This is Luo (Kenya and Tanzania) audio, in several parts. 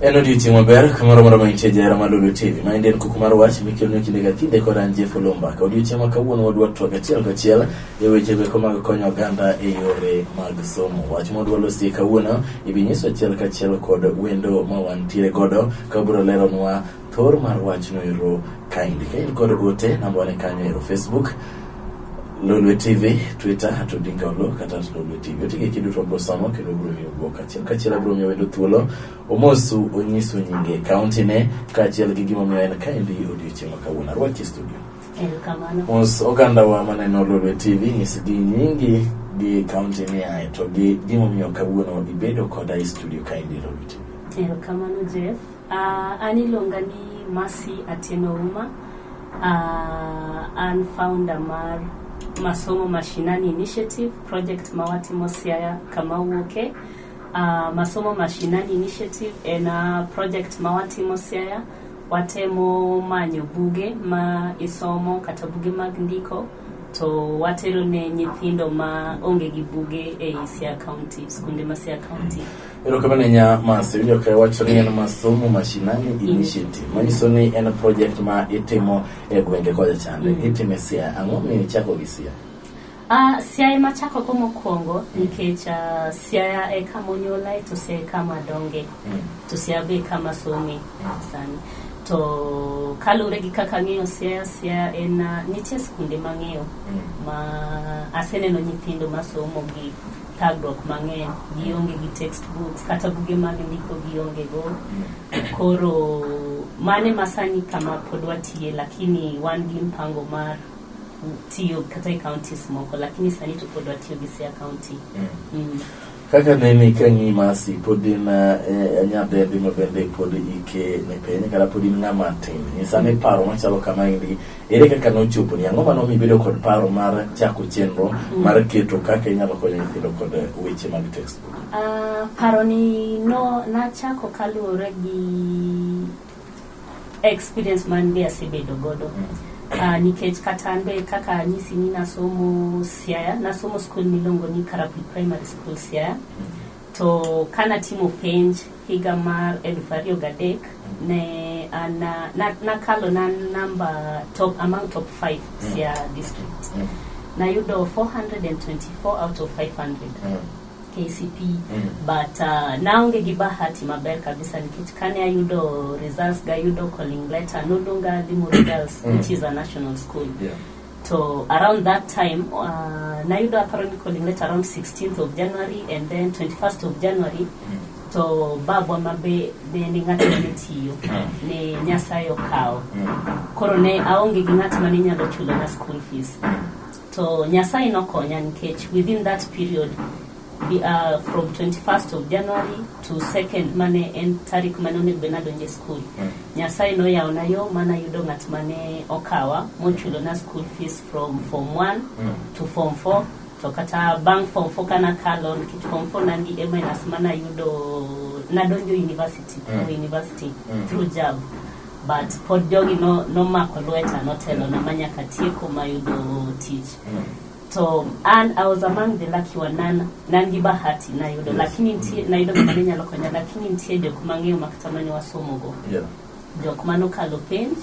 Eno diti maber kamoro moro mantie jera Lulu TV. Ma inde kukumar wach mikelo kinde kinde kod anje Fulumba. Ka odiochieng' kawuono wadwa twak achiel kachiel e weche go mag konyo oganda e yore mag somo. Wach modwa losi kawuono ibinyiso achiel kachiel kod wendo ma wantiere godo ka biro leronwa thor mar wach no ero kaindi. Ka in kod gote namba wane kanyo ero Facebook Lulu TV, Twitter @odingalo kata Lulu TV. Otige kiduto bro samo kendo bro miyo boka kachiel bro miyo wendo thuolo omosu onyiso nyinge county ne kachiel gi gimo miyo en kaindi odiochieng' kawuono arwaki studio. Kamano. Mos oganda wa maneno Lulu TV nyisgi nyingi gi county ne ae to gi gimo miyo kawuono ibedo kod ai studio kaindi Lulu TV. Kamano Jeff. Ani longa ni Mercy Atieno Uma. An founder mar Masomo Mashinani Initiative Project Mawatimo Siaya Kamauoke. Masomo Mashinani Initiative en project Mawatimo Siaya watemo manyo buge ma isomo kata buge mag ndiko to watero ne nyithindo ma onge gi buge e Siaya County, skunde ma Siaya County. Ero kama nenya Mercy winjo ka wacho ni en Masomo Mashinani Initiative. Manyiso ni en project ma itimo e gwenge kocha chande. Itime Siaya, ang'o miyo ichako gi Siaya? Siaya ema chako go mokwongo nikech Siaya e kama onyola to Siaya kama donge to Siaya be kama some sani to kalure gi kaka ng'eyo Siaya en nitie skunde mang'eyo ma aseneno nyithindo masomo gi tagruok mang'eny gionge gi textbooks kata buge mag ndiko gionge go koro mane masani kama pod watie lakini wan gi mpango mar tiyo kata counties moko lakini sani to pod watiyo gi Siaya County. Kaka neni kanyi Mercy podin anyabende mabende pod ike ne penye kala podin ng'ama tin nisane paro machalo kama indi ere kaka nochopo ni ang'o mano mibedo kod paro mar chako chenro mar keto kaka inyalo konyo nyithindo kod weche mag textbook? Paro ni no nachako kaluwore gi experience man be asebedo godo. Nikech katanbe kaka nyisi ni nasomo Siaya, nasomo school milongo ni Karapi Primary School Siaya. To kana timo penj higa mar 2003 ne na kalo na number top among top 5 Siaya district. Na yudo 424 out of 500. KCP but naonge gi bahati maber kabisa nikech kane ayudo results ga yudo calling letter nodonga Limuru Girls which is a national school. So around that time na yudo apparently calling letter around 16th of January and then 21st of January to babwa mabe ni ng'ato netiyo ne Nyasaye okawo koro ne aonge gi ng'at mane nyalo chulo na school fees to Nyasaye nokonya nikech within that period from 21st of January to 2nd mane en tarik mane onego benado nje school. Nyasaye no yawo na yo mana yudo ng'at mane okawa mochulo na school fees from form 1 to form 4 to kata bang form 4 kana kalon kit form 4 nandi minus mana yudo nadonjo university through JAB but pod jogi no mako lweta no telo na manyaka tieko mayudo teach. So and I was among the lucky one nangi bahati na yudo lakini na yudo mane nyalo konya lakini ntie jok mang'eyo makatamani wasomo go. Jok mano kalo penj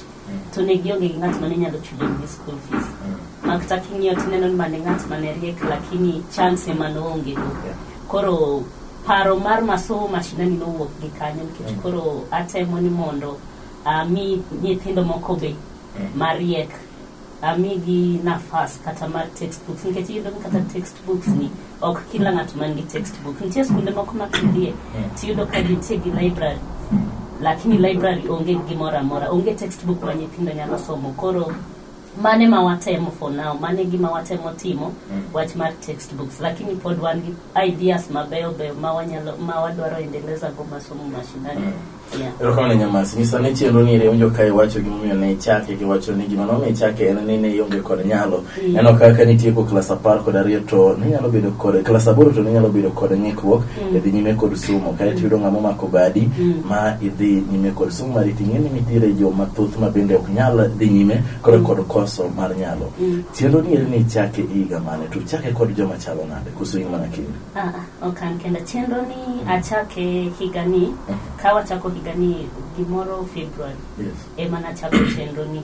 to ne gionge ng'at mane nyalo chulo ni school fees. Makata king'iyo tineno mane ng'at mane riek lakini chance mano onge go. Koro paro mar masomo mashinani no wuok gi kanyo nikech koro atemo ni mondo mi nyithindo moko be mariek amigi nafas kata mar textbooks nikech yudo kata textbooks ni ok kila ng'at man gi textbook nitie skunde moko makidie tiyudo ka nitie gi library lakini library onge gimoro amora onge textbook ma nyithindo nyalo somo koro mane ma watemo for now mane gima watemo timo wach mar textbooks lakini pod wan gi ideas mabeyo ma wadwaro endeleza go masomo mashinani. Ero ne Mercy ni sane chenro ni re unjo kai wacho gimo miyo ne chake ki wacho ni gima no ne chake en ni ne yonge kod nyalo eno kaka nitie ko class 10 kod 2 to ne nyalo bedo kod class 8 to ne nyalo bedo kod ng'ikruok e dhi nyime kod somo kai tiyudo ng'amo mako badi ma idhi nyime kod somo mari ting'e ni nitiere jo mathoth ma bende ok nyal dhi nyime kod koso mar nyalo. Chenro ni chake higa mane to chake kod joma chalo nade kusuing mana kinde? Okay kenda chenro ni achake higa ni kawa chako higani gimoro February. Yes. Ema nachako chenro ni.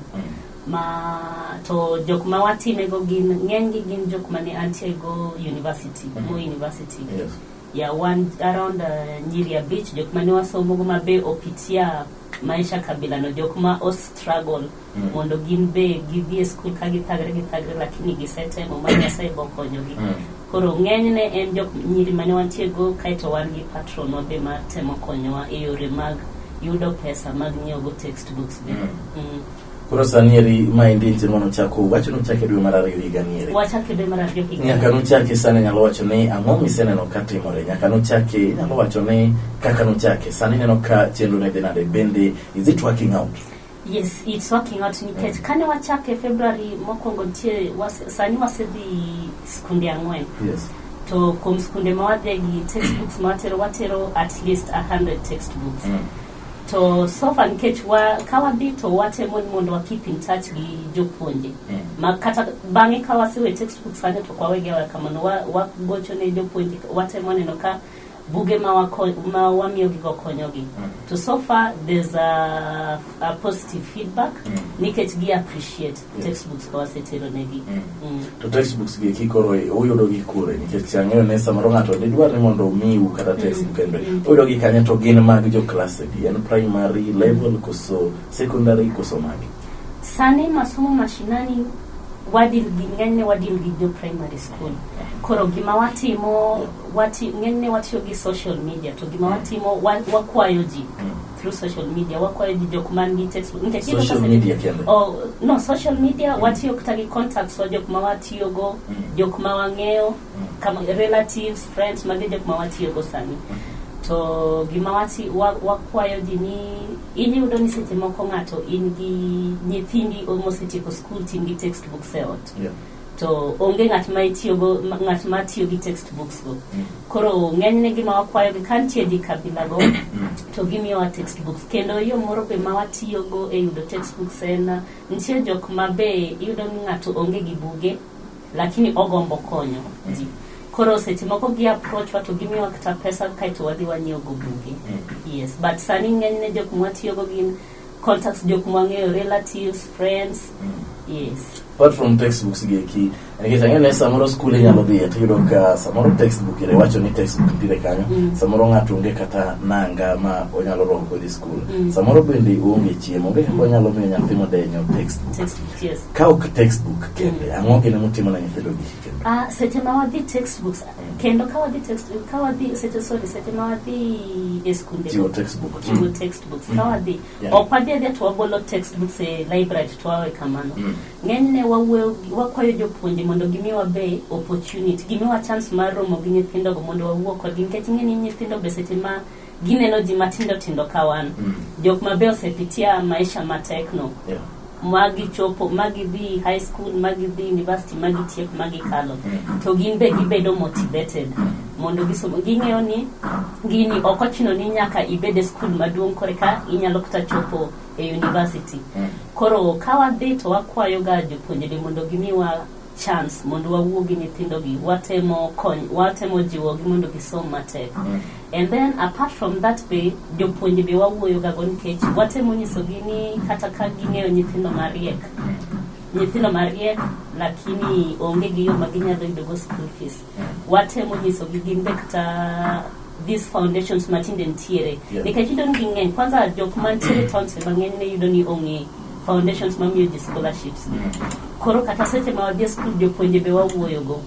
Ma to jok ma watime go gin ng'eny gin jok mane antie go university, Moi University. Yes. Yeah, one around Nyeri Beach, jok mane wasomo go mabe opitia maisha kabila no jok ma o struggle mondo gin be gidhi school ka githagre lakini gisete mo manya sai bokonyogi. Koro ng'enyne en jok nyiri mane wantie go kaito wan gi patron wabe ma temo konyowa e yore mag yudo pesa mag nyiewo go textbooks be. Koro sanieri maendi injin wano chako wacho no chake dwe mar 2 higa nieri. Wachake dwe mar 2 higa. Nyaka no chake sani nyalo wacho ni ang'o miseneno ka timore. Nyaka no chake nyalo wacho ni kaka no chake sani neno ka chenro ne dhi nade bende is it working out? Yes, it's working out nikech kane wachake February mokwongo tie sani wasedhi skunde 4. Yes. To kuom skunde ma wadhi gi textbooks ma watero at least 100 textbooks. To so far nikech kawadhi to watemo mondo wa keep in touch gi jopuonje. Ma kata bang'e ka wasewe textbooks sani to kwawegewa kamano wagocho ne jopuonje watemo neno ka buge ma wamiyo gigo konyogi. To so far there's a positive feedback nikech gi appreciate textbooks kwa wasetero negi. To textbooks gi kikoro uyudo gi kure nikech ang'eyo ne samoro ng'ato dwar ni mondo miu kata textbook kendo uyudo gi kanye to gin mag jo class gi en primary level koso secondary koso magi. Sani masomo mashinani wadil gi jo primary school. Koro gima watimo ng'enyne watiyo gi social media to gima watimo wakwayo ji through social media wakwayo ji jok man gi textbook social media kende. No, social media watiyo kata gi contacts wa jok ma watiyo go jok ma wang'eyo kama relatives, friends magi jok ma watiyo go sani. To gima wakwayo ji ni iyudo ni seche moko ng'ato in gi nyithindi mosetieko school tin gi textbooks e ot. Yeah. To onge ng'at ma tiyo gi textbooks go. Koro ng'enyne gima wakwayo gi kantie di kabila go to gimiyowa textbooks. Kendo yo moro be ma watiyo go e yudo textbooks en nitie jok ma be iyudo ni ng'ato onge gi buge lakini ogombo konyo ji. Koro seche moko gi approach to gimiyowa kata pesa kaito wadhi wanyiewo go buge. Yes, but sani ng'enyne jok ma watiyo go gin contacts jok ma wang'eyo, relatives, friends. Yes. Apart from textbooks gi nikech ang'eyo samoro skul nyalo dhi to yudo ka samoro textbook ire wacho ni textbook dire kanyo samoro ng'ato onge kata nanga ma onyalo roho kodhi skul samoro bende onge chiemo onge kaka onyalo miyo nyathi modenyo textbook. Yes. Ka ok textbook kende ang'o gine motimo na nyithindo gi kende? Seche ma wadhi textbooks kendo ka wadhi seche ma wadhi e skunde jiwo textbook ka wadhi ok wadhi to wabolo textbooks e library to wawe kamano. Ng'enyne wakwayo jopuonje mondo gimiwa be opportunity gimiwa chance mar romo gi nyithindo go mondo wawuo kodgi nikech ng'eni nyithindo be seche ma gineno ji matindo ka wan jok ma be osepitia maisha matekno. Magi chopo magi dhi high school magi dhi university magi tiek magi kalo to gin be gibedo motivated mondo gisomo ging'eyo ni gini ok ochino ni nyaka ibede school maduong' koreka inyalo kata chopo e university. Koro ka wadhi to wakwayo ga jopuonje mondo gimiwa chance mondo wawuo gi nyithindo gi watemo jiwo gi mondo gisom matek. And then apart from that be jopuonje be wawuoyo ga go nikech watemo nyiso gi ni kata ka ging'eyo nyithindo mariek lakini onge gi yo maginyalo yudo go school fees. Watemo nyiso gi gin be kata these foundations matinde ntiere nikech yudo ni ng'eny kwanza jok mantiere towns mang'eny ne yudo ni onge foundations mamiyo ji scholarships. Koro kata seche ma wadhi school jopuonje be wawuoyo go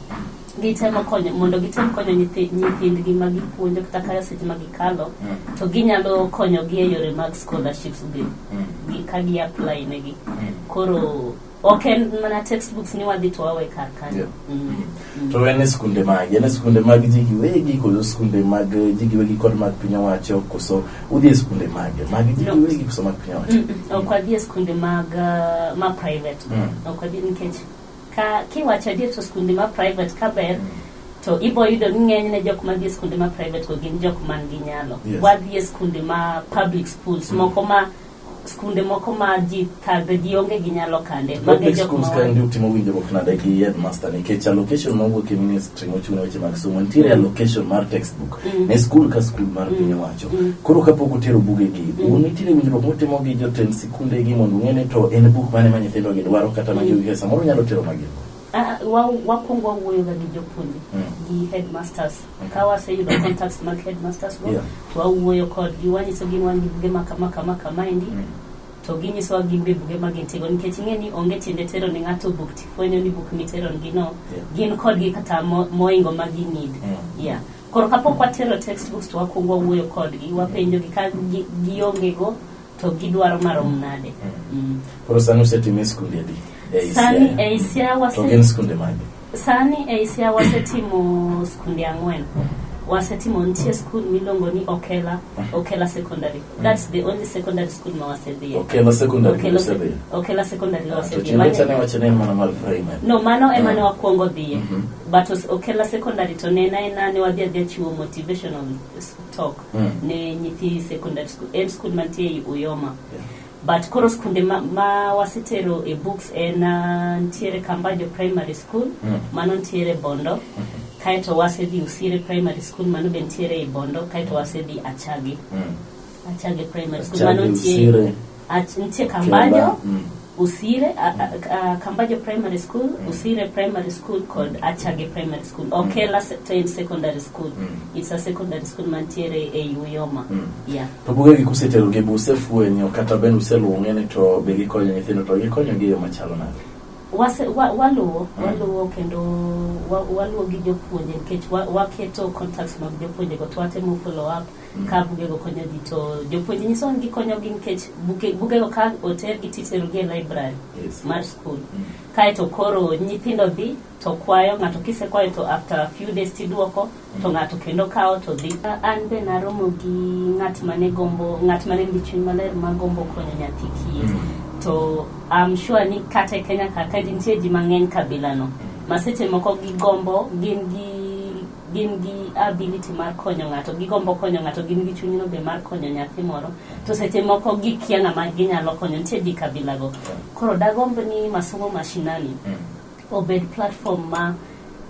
gitemo konyo mondo gitem konyo nyithindgi ma gipuonjo kata ka seche ma gikalo to ginyalo konyo gi e yore mag scholarships gi ka gi apply negi. Koro ok mana textbooks ni wadhi to wawe kar kanyo. To en skunde mag ji giwegi koso skunde mag ji giwegi kod mag piny owacho koso udhi skunde mag ji giwegi koso mag piny owacho? Ok wadhi skunde ma private. Ok wadhi nikech ka kiwacho dir to skunde ma private ka ber to ibo yudo ng'enyne jok ma dhi skunde ma private ko gin jok man gi nyalo. Wadhi skunde ma public schools moko ma skunde moko ma ji kadhe gionge ginyalo kande public schools ka ndi utimo winjruok nade gi headmaster nikech allocation mawuok e ministry mochung' weche mag somo nitiere allocation mar textbook ne school ka school mar piny owacho koro kapok utero buge gi nitiere winjruok motimo gi jotend sikunde gi mondo ng'ene to en buk mane ma nyithindo gi dwaro kata ma jogi samoro nyalo tero magi wakwongo wuoyo ga gi jopuonje gi headmasters ka waseyudo contacts mag headmasters go to wawuoyo kodgi wanyiso gin wan gi buge ma kama endi to ginyisowa gin be buge ma gintigo nikech ing'e ni onge tiende tero ni ng'ato buk tifwenyo ni buk mitero gino gin kodgi kata moingo ma gi need koro kapok watero textbooks to wakwongo wuoyo kodgi wapenjo gi ka gionge go to gidwaro marom nade koro sani usetime skunde adi Sani Asia Sani Asia wasetimo skunde 4. Wasetimo nitie school milongo ni Okela Secondary. That's the only secondary school ma wasedhie. Okela Secondary. Okela Secondary wasedhie. Chileta wachane mana mar primary. No, mano emane wakwongo dhie. But Okela Secondary to nena ne wadhi chiwo motivational talk ne nyithi secondary school. En school mantie Uyoma. But koro skunde ma wasetero e books ntiere Kambajo Primary School, mano ntiere Bondo, kaito wasedhi Usire Primary School, mano be ntiere e Bondo, kaito wasedhi Achage Primary School, mano ntiere Kambajo, Usire, Kambajo Primary School, Usire Primary School called Achage Primary School. Okela Secondary School. It's a secondary school mantiere e Uyoma. To buge gi kusetero ge busefwenyo kata ben useluonge ni to be gikonyo nyithindo to gikonyo gi yo machalo nade. Waluwo kendo waluwo gi jopuonje nikech waketo contacts mag jopuonje go to watemo follow up ka buge go konyo ji to jopuonje nyiso ni gikonyo gi nikech buge go ka oter gi titero gi library mar school kaito koro nyithindo dhi to kwayo ng'ato kisekwayo to after a few days tiduoko to ng'ato kendo kawo to dhi. An be naromo gi ng'at mane nigi chuny maler magombo konyo nyathi kiye to I'm sure ni kata Kenya kaka nitie ji mang'eny kabila no maseche moko gigombo gin gi ability mar konyo ng'ato gigombo konyo ng'ato gin gi chunyno be mar konyo nyathi moro to seche moko gikia ng'ama ginyalo konyo nitie ji kabila go koro dagombo ni masomo mashinani obed platform ma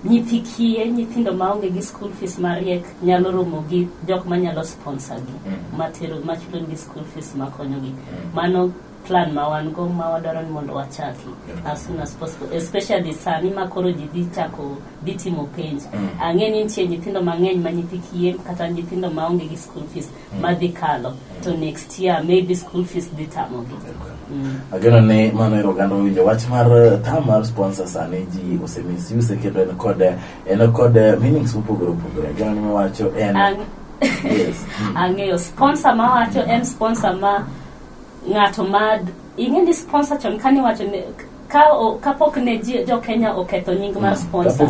nyithindo maonge gi school fees mariek nyalo romo gi jok manyalo sponsor gi machulo gi school fees makonyo gi mano plan ma wan go ma wadwaro ni mondo wachaki as soon as possible, especially sani ma koro ji dhi chako dhi timo penj. Ang'e ni nitie nyithindo mang'eny ma nyithi kiye kata nyithindo maonge gi school fees madhi kalo to next year maybe school fees dhi tamogi. Ageno ne mano erogando winjo wach mar tamar sponsor sani ji osemisuse kendo en kod meanings mopogore ageno ni wacho ang'eyo sponsor ma wacho en sponsor ma ng'ato mad ing'e sponsor chon kani wacho ne kapok ne jo Kenya oketho nying mar sponsor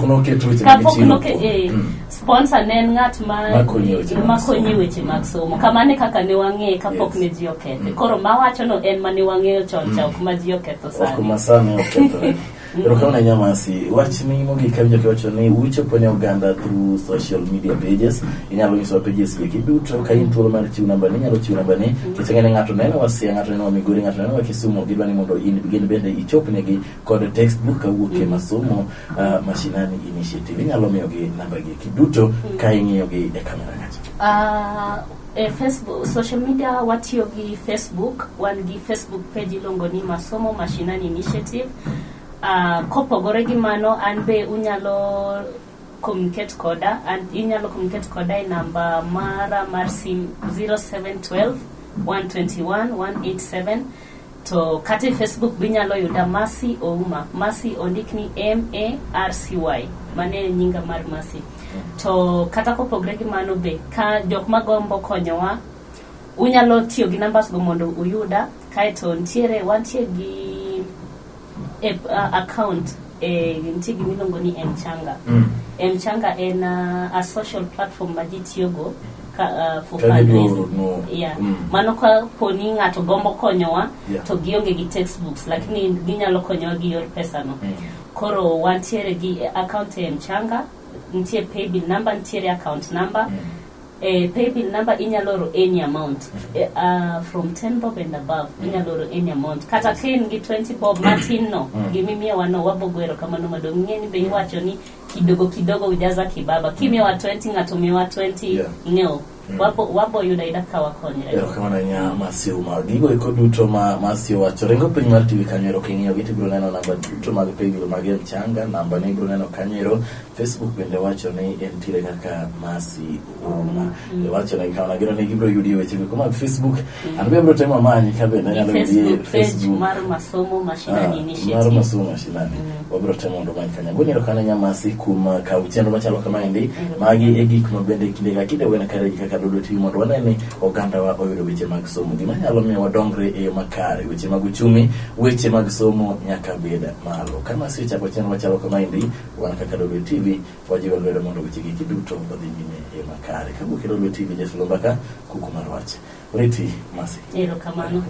kapok noket sponsor ne ng'at makonyo weche mag somo kamane kaka ne wang'e kapok ne ji oketho koro ma wacho no en mane wang'eyo chon cha ok ma ji oketho sani pero kama nyamasi wach ni mogi kabja kiwacho ni uchopo ne Uganda through social media pages inyalo nyiso pages gi duto ka intro mar chiwo namba ni nyalo chiwo namba ni kitengene ng'ato neno wasia ng'ato neno Migori ng'ato neno Kisumu gidwa ni mondo begin bende ichop negi kod textbook kawuok e masomo mashinani initiative inyalo miyo gi namba gi kiduto ka ing'iyo gi e kamera ngacho Facebook, social media watiyo gi Facebook, wan gi Facebook page ilongo ni Masomo Mashinani Initiative. Kopogore gi mano an be unyalo communicate koda e namba mara mar sim 0712 121 187 to kate Facebook binyalo yuda Mercy Ouma. Mercy ondikni MARCY mane nyinga mar Mercy. To kata kopogore gi mano be ka jok magombo konyowa unyalo tiyo gi numbers go mondo uyuda kaito wantie gi account nitie gi milongo ni Mchanga. Mchanga en a social platform ma ji tiyogo for fundraising. Mano ka poni ng'ato gombo konyowa to gionge gi textbooks lakini ginyalo konyowa gi yor pesa no. Koro wantiere gi account Mchanga, nitie paybill number, nitiere account number. PayBill number inyaloro any amount from 10 bob and above inyaloro any amount kata ken gi 20 bob matin no gimimia wano wabogwero kama no madong ngeni be iwacho ni kidogo ujaza kibaba kimia wa 20 ngatumia wa 20 ngeo wapo yudaida kawa konyre kama na nya masio magigo iko duto masio wacho rengo piny mar TV Kanyero king'iyo giti biro neno namba duto mag PayBill mag mchanga namba ne biro neno Kanyero Facebook bende wacho ni entire kaka masi uma wacho ni kama gino ne gibro yudi weche ko mag Facebook anbe biro temo manyi kabe na nyalo yudi Facebook mar masomo mashinani initiative mar masomo mashinani wabiro temo ndo manyi Kanyero ngoni kana nya masi kuma ka uchendo machalo kama indi magi egik mabende kinde wena kare kaka dodo TV mondo wanene oganda wa oyudo weche mag somo gima nyalo miyo wadongre e makare weche mag uchumi weche mag somo nyaka beda malo kama si chako cheno machalo kama indi wana kaka Dodo TV wajiwa lwedo mondo weche giki duto odhi nyime e makare kabu Dodo TV Jeff Lombaka kukumarwache uriti masi kamano